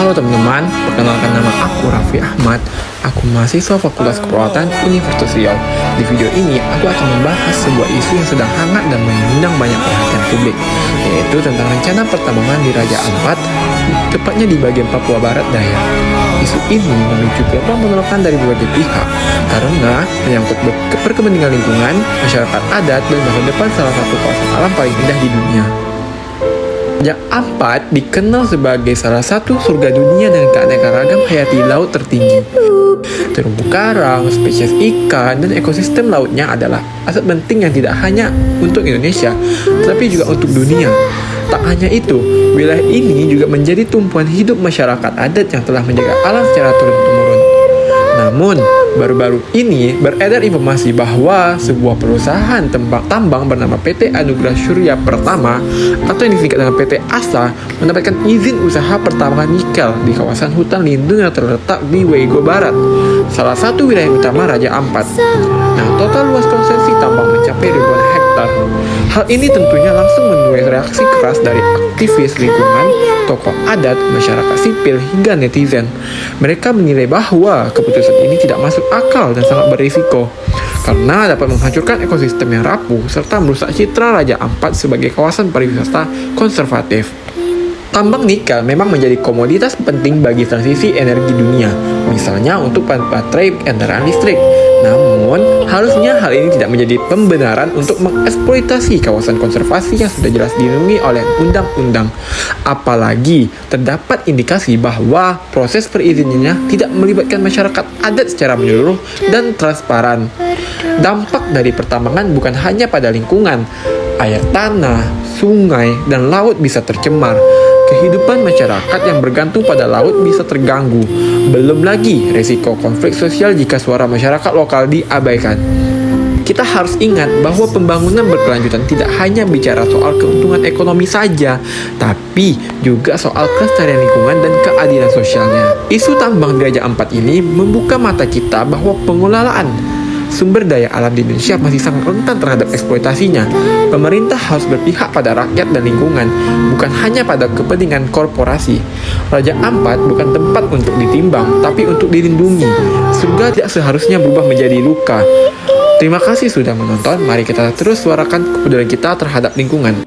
Halo teman-teman, perkenalkan nama aku Raffi Ahmad. Aku mahasiswa Fakultas Keperawatan Universitas Riau. Di video ini, aku akan membahas sebuah isu yang sedang hangat dan mengundang banyak perhatian publik, yaitu tentang rencana pertambangan di Raja Ampat, tepatnya di bagian Papua Barat Daya. Isu ini memicu pro penolakan dari berbagai pihak, karena menyangkut berkepentingan lingkungan, masyarakat adat, dan masa depan salah satu kawasan alam paling indah di dunia. Raja Ampat dikenal sebagai salah satu surga dunia dengan keanekaragam hayati laut tertinggi. Terumbu karang, spesies ikan, dan ekosistem lautnya adalah aset penting yang tidak hanya untuk Indonesia, tetapi juga untuk dunia. Tak hanya itu, wilayah ini juga menjadi tumpuan hidup masyarakat adat yang telah menjaga alam secara turun-temurun. Namun, baru-baru ini beredar informasi bahwa sebuah perusahaan tambang bernama PT Anugrah Surya Pertama atau yang disingkat dengan PT ASA mendapatkan izin usaha pertambangan nikel di kawasan hutan lindung yang terletak di Wego Barat, salah satu wilayah utama Raja Ampat. Nah, total luas konsesi tambang mencapai ribuan hektar. Hal ini tentunya langsung menuai reaksi keras dari aktivis lingkungan, tokoh adat, masyarakat sipil, hingga netizen. Mereka menilai bahwa keputusan ini tidak masuk akal dan sangat berisiko, karena dapat menghancurkan ekosistem yang rapuh serta merusak citra Raja Ampat sebagai kawasan pariwisata konservatif. Tambang nikel memang menjadi komoditas penting bagi transisi energi dunia, misalnya untuk baterai kendaraan listrik. Namun, harusnya hal ini tidak menjadi pembenaran untuk mengeksploitasi kawasan konservasi yang sudah jelas dilindungi oleh undang-undang. Apalagi, terdapat indikasi bahwa proses perizinannya tidak melibatkan masyarakat adat secara menyeluruh dan transparan. Dampak dari pertambangan bukan hanya pada lingkungan, air tanah, sungai, dan laut bisa tercemar. Kehidupan masyarakat yang bergantung pada laut bisa terganggu. Belum lagi resiko konflik sosial jika suara masyarakat lokal diabaikan. Kita harus ingat bahwa pembangunan berkelanjutan tidak hanya bicara soal keuntungan ekonomi saja, tapi juga soal kelestarian lingkungan dan keadilan sosialnya. Isu tambang di Raja Ampat ini membuka mata kita bahwa pengelolaan sumber daya alam di Indonesia masih sangat rentan terhadap eksploitasinya. Pemerintah harus berpihak pada rakyat dan lingkungan, bukan hanya pada kepentingan korporasi. Raja Ampat bukan tempat untuk ditimbang, tapi untuk dilindungi. Surga tidak seharusnya berubah menjadi luka. Terima kasih sudah menonton. Mari kita terus suarakan kepedulian kita terhadap lingkungan.